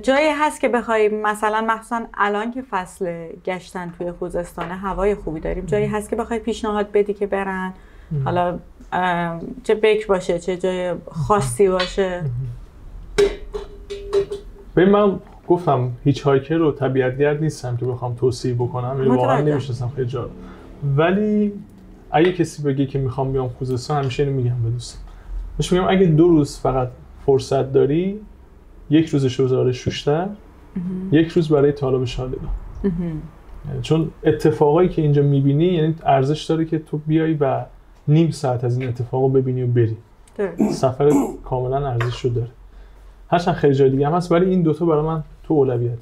جایی هست که بخوای مثلا مخصوصا الان که فصل گشتن توی خوزستان هوای خوبی داریم، جایی هست که بخوای پیشنهاد بدی که برن، حالا چه بکر باشه چه جای خاصی باشه؟ ببین من گفتم هیچ هایکر و طبیعتگرد نیستم که بخوام توصیه بکنم، واقعا نمیشناسم خیلی جا، ولی اگه کسی بگه که میخوام بیام خوزستان همیشه اینو میگم به دوستم، بهش میگم اگه 2 روز فقط فرصت داری، 1 روزش رو بذار شوشتر، 1 روز برای طالب شادگان. چون اتفاقایی که اینجا میبینی یعنی ارزش داره که تو بیای و نیم ساعت از این اتفاقو ببینی و بری. سفر کاملا ارزش رو داره. هرچند خیلی جای دیگه هم هست ولی این دوتا برای من تو اولویت.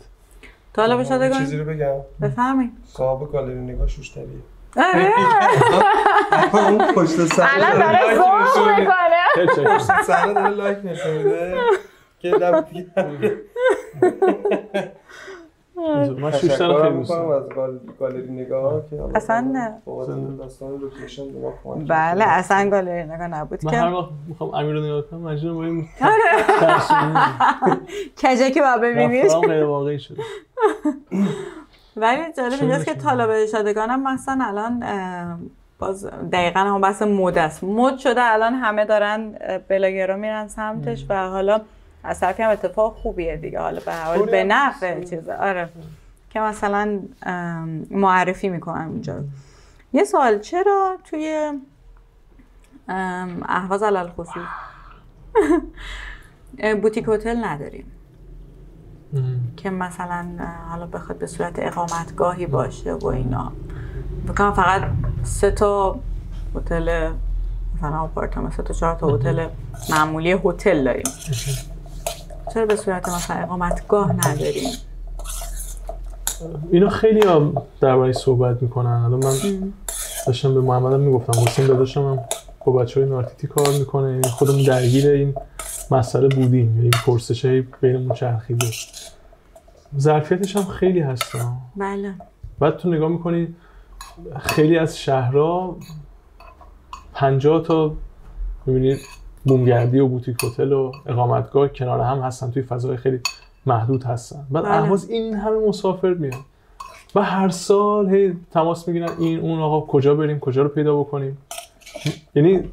طالب شادگان چیزی رو بگم؟ بفهمید. صاحب گالری نگاه شوشتریه. آره. اون پشت صحنه الان داره زوم میکنه. پشت صحنه داره لایک نشون میده که من شوشتر خیلی دوست دارم از گالری نگاه که اصلا داستان لوکیشن به ما کمک. بله اصلا گالری نگاه نبود که من هر وقت میخوام امیر رو نگاه کنم مجبورم با این کجا که باید ببینید رفتارم غیر واقعی شده. ولی جالب اینجاست که طالب شادگان هم مثلا الان باز دقیقاً هم بحث مد است، مد شده الان همه دارن بلاگرها میرن سمتش و حالا از طرفی هم اتفاق خوبیه دیگه، حالا به هر حال به نفع چیزه. آره که مثلا معرفی میکنن اونجا. یه سوال، چرا توی اهواز علل خصوص بوتیک هتل نداریم که مثلا حالا بخواد به صورت اقامتگاهی باشه و اینا؟ بکنم فقط 3 تا هتل مثلا آپارتمان، 3 تا 4 تا هتل معمولی هتل داریم، چرا به صورت مثلا اقامتگاه نداریم؟ اینا خیلی ها درباره صحبت میکنن. الان من داشتم به محمدم میگفتم، حسین داداشم هم با بچهای نارتیتی کار میکنه، یعنی خودمون درگیر این مسئله بودیم، یعنی پرسشای بینمون چرخیده. ظرفیتش هم خیلی هست. بله. بعد تو نگاه میکنی خیلی از شهرها 50 تا میبینید بومگردی و بوتیک هتل و اقامتگاه کنار هم هستن، توی فضای خیلی محدود هستن. بعد اهواز این همه مسافر میان و هر سال هی تماس میگیرن این اون، آقا کجا بریم، کجا رو پیدا بکنیم. یعنی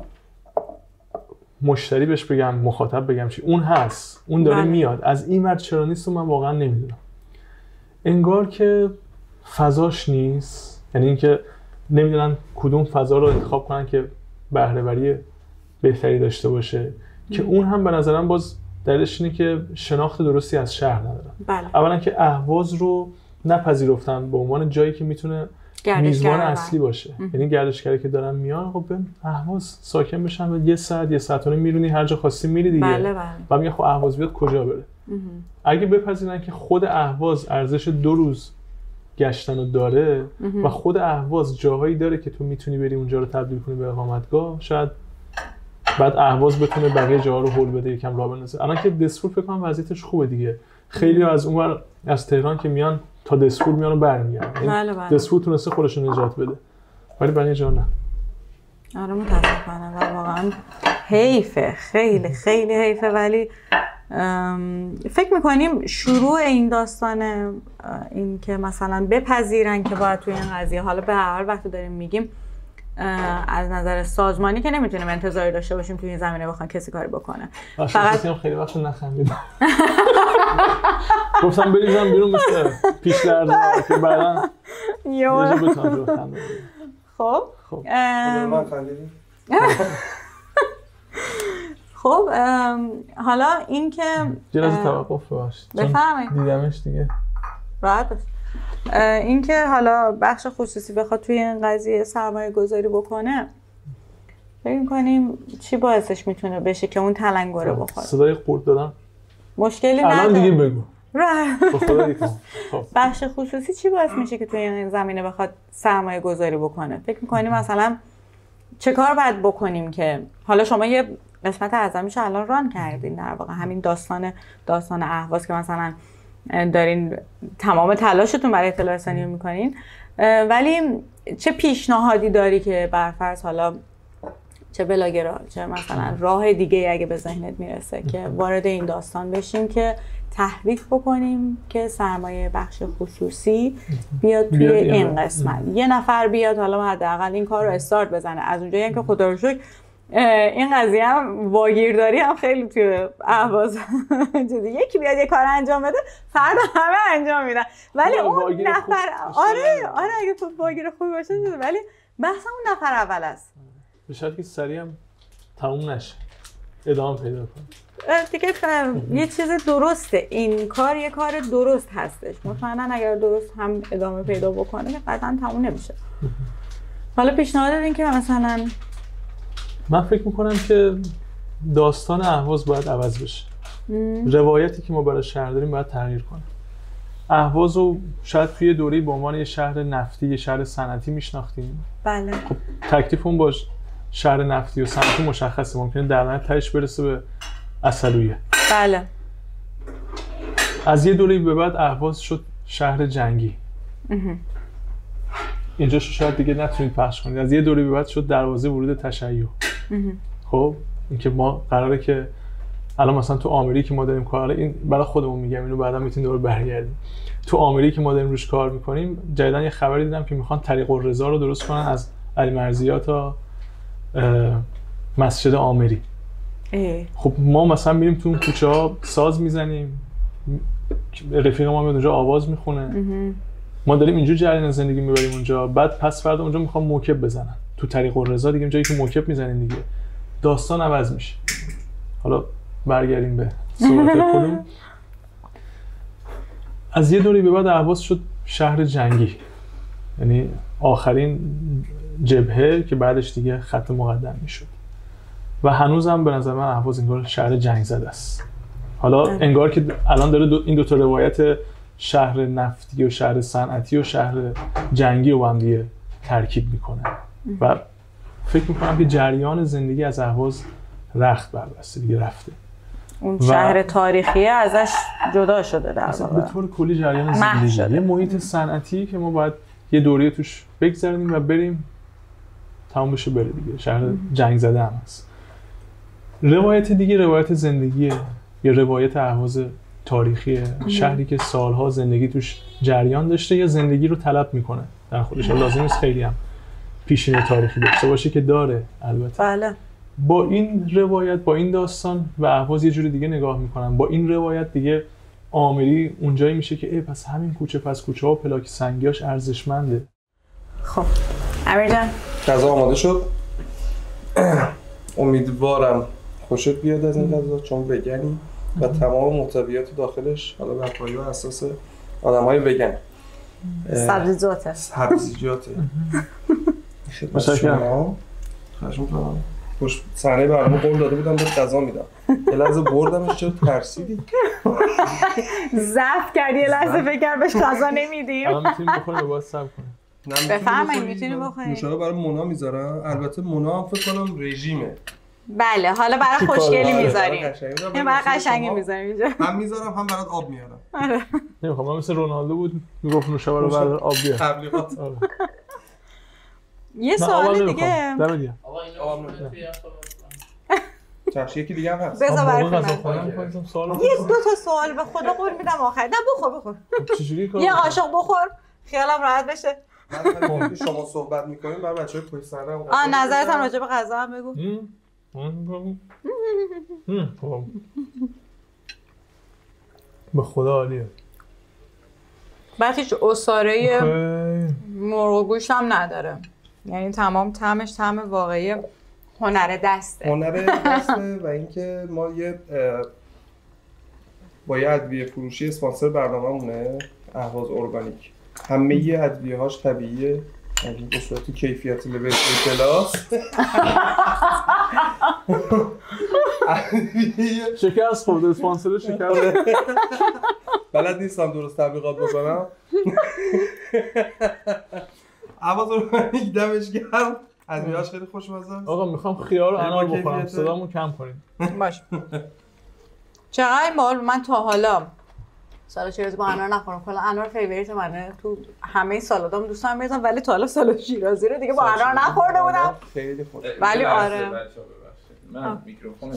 مشتری بهش بگم، مخاطب بگم چی، اون هست، اون داره میاد، از این ور چرا نیست و من واقعا نمیدونم. انگار که فضاش نیست، یعنی اینکه نمیدونن کدوم فضا رو انتخاب کنن که بهره وری بهتری داشته باشه که اون هم به نظرم باز دلیلش اینه که شناخت درستی از شهر ندارن. بله. اولا که اهواز رو نپذیرفتن به عنوان جایی که میتونه میزبان اصلی باشه. یعنی گردشگری که دارن میان خب به اهواز ساکن بشن و یه ساعت و نیم میرونی هر جا خواستی میری دیگه. بله. و میگه خب اهواز بیاد کجا بره. اگه بپذیرن که خود اهواز ارزش 2 روز گشتن رو داره و خود اهواز جاهایی داره که تو میتونی بری اونجا رو تبدیل کنی به اقامتگاه، شاید بعد اهواز بتونه بقیه جاها رو هول بده، یکم راه بندازه. الان که دسفول فکر کنم وضعیتش خوبه دیگه. خیلی از اونور از تهران که میان تا دسفول میان و برمیگردن. بله. دسفول تونسته خودش رو نجات بده. ولی بقیه جا نه. آره متاسفانه و واقعا حیفه، خیلی خیلی حیفه. ولی فکر میکنیم شروع این داستان این که مثلا بپذیرن که باید توی این قضیه، حالا به هر حال وقتی داریم میگیم از نظر سازمانی که نمیتونیم انتظاری داشته باشیم توی این زمینه بخوان کسی کاری بکنه. فقط خیلی وقت نخندیدم. گفتم بریزم بیرون مثل پیش درده که بعدا یه جا بتونم بخندم. خب من خندیدیم. خب حالا این که جلسه توقف باش. بفرمایید. دیدمش دیگه. راحت باش. این که حالا بخش خصوصی بخواد توی این قضیه سرمایه گذاری بکنه، فکر می‌کنیم چی باعثش میتونه بشه که اون تلنگره بخوره؟ صدای قورت دادن مشکلی نداره. الان دیگه بگو. به خدا یکم. بخش خصوصی چی باعث میشه که توی این زمینه بخواد سرمایه گذاری بکنه؟ فکر می‌کنیم مثلا چه کار باید بکنیم که حالا شما یه قسمت اعظمیش الان ران کردین، در واقع همین داستان اهواز که مثلا دارین تمام تلاشتون برای اطلاع رسانی میکنین، ولی چه پیشنهادی داری که برفرض حالا چه بلاگرها چه مثلا راه دیگه اگه به ذهنت میرسه که وارد این داستان بشیم که تحریک بکنیم که سرمایه بخش خصوصی بیاد توی این قسمت، یه نفر بیاد حالا حداقل این کار رو استارت بزنه. از اونجایی هم که خدا رو شکر این قضیه هم واگیرداری هم خیلی توی اهواز یکی بیاد یه کار انجام بده فردا همه انجام میدن، ولی اون نفر آره اگه تو واگیر خوبی باشه ولی بحث اون نفر اول است. به شرطی که سریع هم تموم نشه، ادامه پیدا کنه دیگه. یه چیز درسته، این کار یه کار درست هستش، مطمئنا اگر درست هم ادامه پیدا بکنه قطعا تموم نمیشه. حالا پیشنهاد دادین که مثلا من فکر میکنم که داستان اهواز باید عوض بشه. روایتی که ما برای شهر داریم باید تغییر کنه. اهواز رو شاید توی دوره‌ای به عنوان یه شهر نفتی، یه شهر صنعتی میشناختیم. بله. خب تکلیف اون با شهر نفتی و صنعتی مشخصه، ممکنه در نهایت تهش برسه به عسلویه. بله. از یه دوره‌ای به بعد اهواز شد شهر جنگی. اینجا شاید دیگه نتونید پخش کنید. از یه دوری به بعد شد دروازه ورود تشیع. خب اینکه ما قراره که الان مثلا تو آمریکا که ما داریم کار، این برای خودمون میگم، اینو بعدا میتونید دور برگردیم. تو آمریکا که ما داریم روش کار میکنیم، جدیدن یه خبری دیدم که میخوان طریق الرضا رو درست کنن از علی مرزیه تا مسجد آمری. خب ما مثلا میریم تو اون کوچه ها ساز میزنیم، رفیق ما میاد اونجا آواز میخونه، ما داریم اینجور جریان زندگی میبریم اونجا، بعد پس فردا اونجا میخوام موکب بزنن تو طریق الرضا دیگه، جایی که موکب میزنین دیگه داستان عوض میشه. حالا برگردیم به صحبت خودمون. از یه دوری به بعد اهواز شد شهر جنگی، یعنی آخرین جبهه که بعدش دیگه خط مقدم میشد و هنوز هم به نظر من اهواز انگار شهر جنگ زده است. حالا انگار که الان داره این دو تا روایت شهر نفتی و شهر صنعتی و شهر جنگی رو هم دیگه ترکیب میکنه و فکر میکنم که جریان زندگی از اهواز رخت بربسته دیگه، رفته. اون شهر تاریخی ازش جدا شده در واقع. به طور کلی جریان زندگی یه محیط صنعتی که ما باید یه دوره توش بگذرونیم و بریم تمام بشه بره دیگه. شهر جنگ زده هم هست. روایت دیگه روایت زندگیه، یه روایت اهواز تاریخیه، شهری که سالها زندگی توش جریان داشته یا زندگی رو طلب میکنه در خودش. لازم نیست خیلی هم پیشینه تاریخی داشته باشه که داره البته. بله. با این روایت، با این داستان و اهواز یه جوری دیگه نگاه میکنم. با این روایت دیگه آمری اونجایی میشه که پس همین کوچه پس کوچه ها و پلاک سنگیاش ارزشمنده. خب امیر جان غذا آماده شد. امیدوارم خوشت بیاد از این غذا، چون وگنی و تمام محتویات داخلش حالا بر پایه اساس آدمای وگن. سبزیجاته. خدمت شما خواهش می‌کنم. خوش صحنه برنامه قول داده بودم به غذا میدم. یه لحظه بردمش چرا ترسیدی؟ ضعف کردی یه لحظه فکر کرد بهش غذا نمیدیم. الان میتونیم بخوریم یا باید صبر کنیم؟ بفرمایید میتونی بخورید. نوشابه برای مونا میذارم. البته مونا هم فکر کنم رژیمه. بله حالا برای خوشگلی میذاریم. این برای قشنگی میذاریم اینجا. هم میذارم هم برات آب میارم. نمیخوام من مثل رونالدو بود میگفت نوشابه رو برای آب بیار. تبلیغات. یه سوال دیگه. دم دیگه. آقا اینو چش یکی دیگه هم هست. بذار برای من. یه دو تا سوال به خدا قول میدم آخر. نه بخور. چجوری کار؟ یه قاشق بخور. خیالم راحت بشه. من شما صحبت می‌کنیم برای بچه‌های پشت صحنه. نظرت هم راجع به غذا هم بگو. به خدا عالیه. بعد هیچ عصاره مرغ گوشت هم نداره. یعنی تمام طعمش طعم واقعی هنر دسته و اینکه ما یه با یه ادویه فروشی اسپانسر برنامه‌مونه اهواز ارگانیک. همه ی ادویه‌هاش طبیعیه، یعنی به صورت کیفیت لول کلاس. شکست خورده اسپانسر شکست. بلد نیستم درست تبلیغات بکنم. اهواز ارگانیک دمش گرم. ادویه‌هاش خیلی خوشمزه است. آقا میخوام خیار و انار بخورم، صدامو کم کنیم. باش. چقدر بال من تا حالا سالاد شیرازی با انار نخورم. کلا انار فیوریت منه. تو همه سالادام دوست دارم بریزم ولی تا حالا سالاد شیرازی رو دیگه با انار نخورده بودم. خیلی خوش. ولی آره. من میکروفون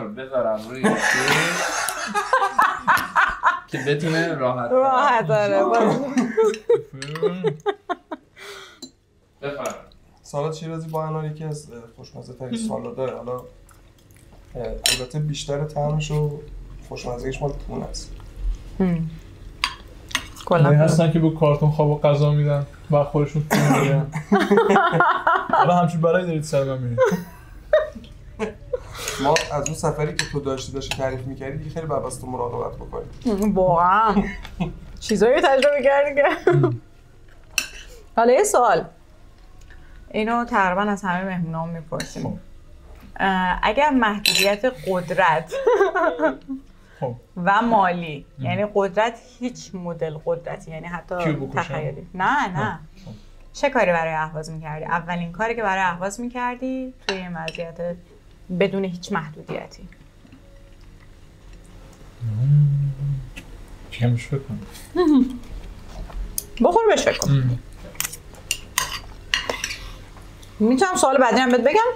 رو بذارم روی که بتونه راحت داره. بفرمایید. سالاد شیرازی با انار یکی از خوشمزه ترین سالادهای. حالا البته بیشتر طعمش و خوشمزگیش مال تون است. کلا هستن که با کارتون خواب و غذا میدن و خودشون تون میگن. حالا همچین برای دارید سر من میرید. ما از اون سفری که تو داشتی تعریف می‌کردی دیگه خیلی باید از تو مراقبت بکنیم. واقعا چیزایی تجربه کردی که. حالا یه سوال اینو تقریبا از همه مهمونام میپرسیم. اگر محدودیت قدرت و مالی، یعنی قدرت هیچ مدل قدرتی، یعنی حتی تخیلی، نه چه کاری برای اهواز میکردی؟ اولین کاری که برای اهواز میکردی توی این وضعیت بدون هیچ محدودیتی؟ کمش فکر کنم. بخور بهش فکر کن. میتونم سوال بعدی هم بهت بگم؟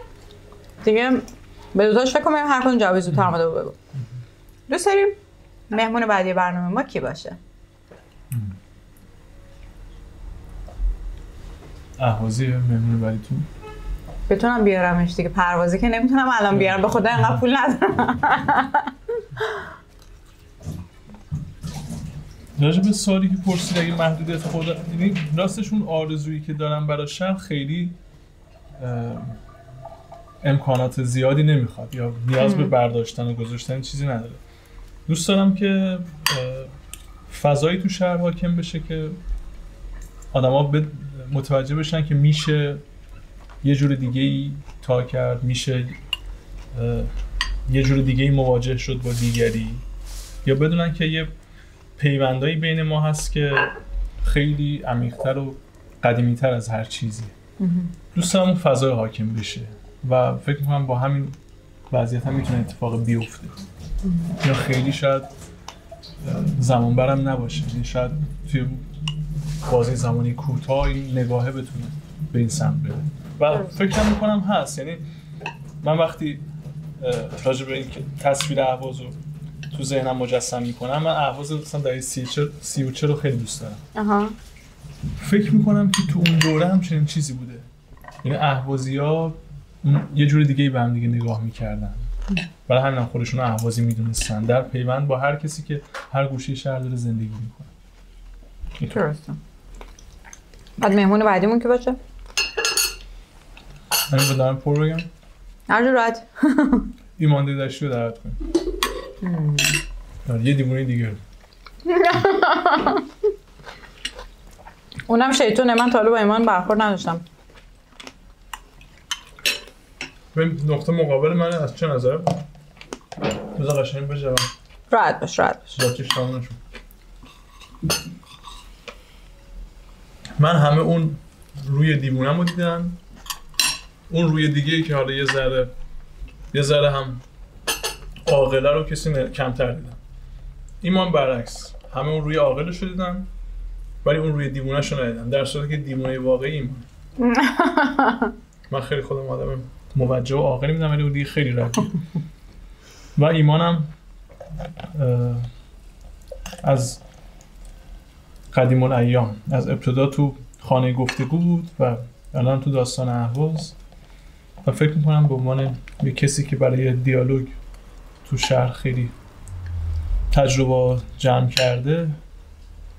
دیگه به دوتاش فکر کنم هر کدوم جوابی زودتر اومده بگو. دوست داریم مهمون بعدی برنامه ما کی باشه؟ اهوازی مهمون بعدیتون؟ بتونم بیارمش دیگه. پروازی که نمیتونم الان بیارم، به خدا اینقدر پول ندارم. راجع به سوالی که پرسید اگه محدودیت قدرت، یعنی راستشون آرزویی که دارم برای شهر خیلی امکانات زیادی نمیخواد یا نیاز به برداشتن و گذاشتن چیزی نداره. دوست دارم که فضایی تو شهر حاکم بشه که آدما متوجه بشن که میشه یه جور دیگه‌ای تا کرد، میشه یه جور دیگه‌ای مواجه شد با دیگری، یا بدونن که یه پیوندایی بین ما هست که خیلی عمیق‌تر و قدیمی‌تر از هر چیزی. دوست دارم اون فضای حاکم بشه و فکر می‌کنم با همین وضعیت هم میتونه اتفاق بیفته. یا خیلی شاید زمان برم نباشه، یعنی شاید توی بازی زمانی کوتاه این نگاهه بتونه به این سمت بره و فکر می‌کنم هست. یعنی من وقتی راجع به این تصویر اهواز رو تو ذهنم مجسم می‌کنم، من اهواز مثلا در 33 رو خیلی دوست دارم. فکر می‌کنم که تو اون دوره هم چنین چیزی بوده، یعنی اهوازی‌ها یه جور دیگه‌ای به هم دیگه نگاه می‌کردن، برای همین خودشون اهوازی می‌دونستن، در پیوند با هر کسی که هر گوشه شهر داره زندگی می‌کنه. درسته. بعد مهمون بعدیمون که باشه؟ من بدارم پر بگم؟ هر جور راحت. ایمان دیدشتی رو دعوت کنیم. یه دیوونه دیگه. اونم شیطونه، من تا حالا با ایمان برخورد نداشتم. به نقطه مقابل من از چه نظر؟ بذار قشنگ بجواب. راحت باش. ذاتیش تموم نشد. من همه اون روی دیوونم رو دیدم، اون روی دیگه‌ای که حالا یه ذره هم عاقله رو کسی کمتر دیدم. ایمان برعکس، همه اون روی عاقلش رو دیدم ولی اون روی دیوونه‌ش رو ندیدم، در صورتی که دیوونه واقعی ایمان. من خیلی خودم آدم موجه و عاقلی میدم ولی اون دیگه خیلی رفیق. و ایمانم از قدیم الایام، از ابتدا تو خانه گفتگو بود و الان تو داستان اهواز و فکر میکنم به عنوان یه کسی که برای دیالوگ تو شهر خیلی تجربه جمع کرده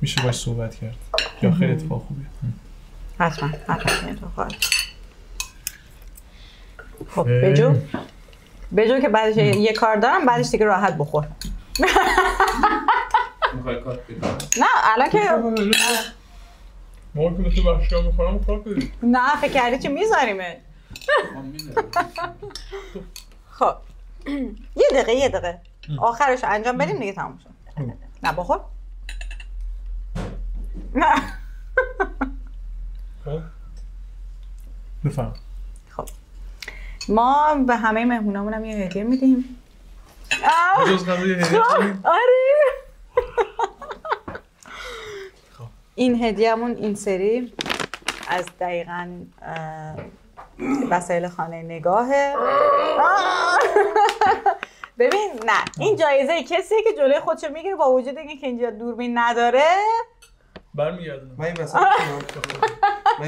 میشه باش صحبت کرد یا خیلی اتفاق خوبیه. حتما اتفاق. خب بجو که بعدش یه کار دارم، بعدش دیگه راحت بخور. میخوای کات بدم؟ نه الان که ما که مثل وحشی ها میخورم کار کنیم. نه فکر کردی چی میذاریمه. خب یه دقیقه آخرش انجام بدیم دیگه تموم شد. نه بخور. نه بفهم. خب ما به همه مهمونامون هم یه هدیه میدیم. بجز غذا یه هدیه کنیم؟ آره. این هدیه‌مون این سری از دقیقاً وسایل خانه نگاهه. ببین نه این جایزه کسیه که جلوی خودشو میگیره با وجود اینکه اینجا دوربین نداره. برمیگردونم. من این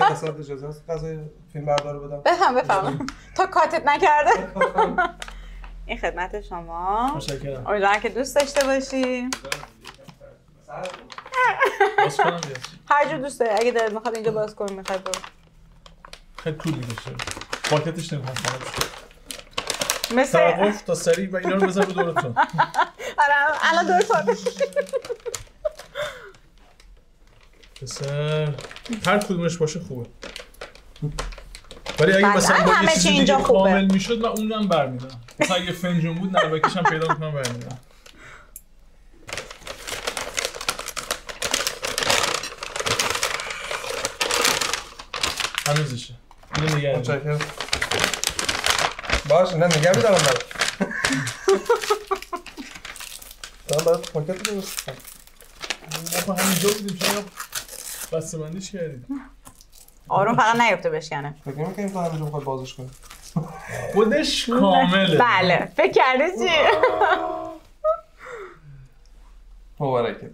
وسط اجازه هست غذای فیلم بردار بدم؟ بفهم تا کاتت نکرده. این خدمت شما. متشکرم. امیدوارم که دوست داشته باشی. باز کنم بیاد. هر جور دوست داری، اگه دلت میخواد اینجا باز کنی میخواد برو. خیلی طول می‌کشه. پاکتش نمی‌خوام کنم. مثل توقف تا سریع و اینا رو بذار رو دورتون. آره الان دور تو. پسر هر کدومش باشه خوبه. ولی اگه مثلا با همه یه چی چیزی اینجا دیگه خوبه. کامل میشد من اونم برمیدارم. مثلا اگه فنجون بود نربکیش هم پیدا میکنم برمیدارم. هنوزشه. اینو نگه متشکرم. باشه نه نگه میدارم برات. دارم برات پاکت درست کنم. ما همینجا بودیم چرا بسته بندیش کردیم. آروم فقط نیفته بشکنه. فکر نمی‌کنم تو همینجا بخواد بازش کنی. خودش کامله. بله فکر کردی چی؟ مبارکه.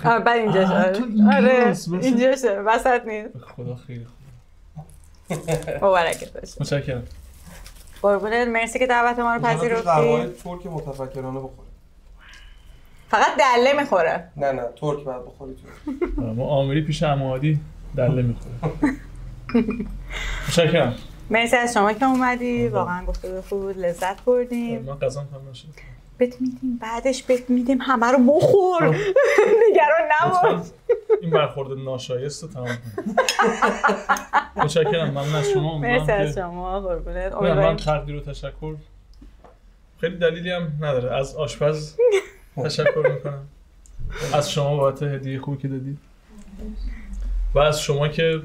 بعد اینجاشه. آره اینجاشه وسط نیست. خدا خیلی خوب. مبارکت باشه. متشکرم. قربونت مرسی که دعوت ما رو پذیرفتی. دعوای ترک متفکرانه بخوری. فقط دله میخوره. نه ترک بعد بخوری تو. ما آمری پیش عمادی دله میخوره. متشکرم. مرسی از شما که اومدی. واقعا گفتگو خوب بود، لذت بردیم. من قضام تمام نشد. بهت میدیم بعدش بهت میدیم همه رو بخور. نگران نباش. این برخورد ناشایست رو تمام کنیم. متشکرم. ممنون از شما. مرسی از شما قربونت. من تقدیر و تشکر خیلی دلیلی هم نداره. از آشپز تشکر میکنم، از شما بابت هدیه خوبی که دادید و از شما که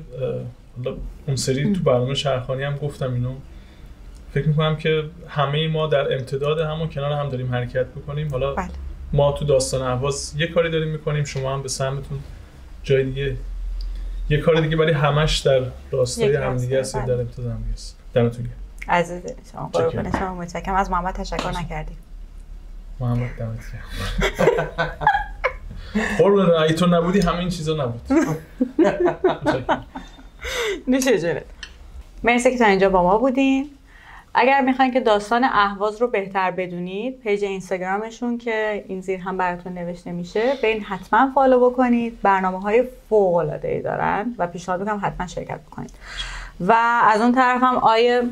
اون سری تو برنامه شهرخوانی هم گفتم اینو. فکر میکنم که همه ما در امتداد هم و کنار هم داریم حرکت بکنیم. حالا بله. ما تو داستان اهواز یه کاری داریم میکنیم، شما هم به سهمتون جای دیگه یه کار دیگه، ولی همش در راستای همدیگه است، در امتداد همدیگه است. دمتون گرم. عزیز شما قربون شما. متشکرم. از محمد تشکر نکردیم. محمد دمت گرم. قربون اگه تو نبودی همه این چیزا نبود. نوشه جونت. مرسی که تا اینجا با ما بودین. اگر میخواین که داستان اهواز رو بهتر بدونید، پیج اینستاگرامشون که این زیر هم براتون نوشته میشه برین حتما فالو بکنید. برنامه‌های فوق‌العاده‌ای دارن و پیشنهاد میکنم حتما شرکت بکنید. و از اون طرف هم آیه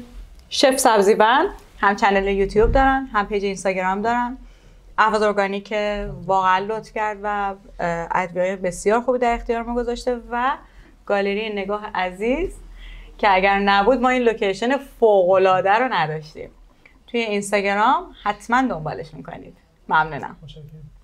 شف سبزیبند هم کانال یوتیوب دارن هم پیج اینستاگرام دارن. اهواز ارگانیک واقعا لطف کرد و ادویه‌های بسیار خوبی در اختیار ما گذاشته و گالری نگاه عزیز که اگر نبود ما این لوکیشن فوق‌العاده رو نداشتیم. توی اینستاگرام حتما دنبالش میکنید. ممنونم. متشکرم.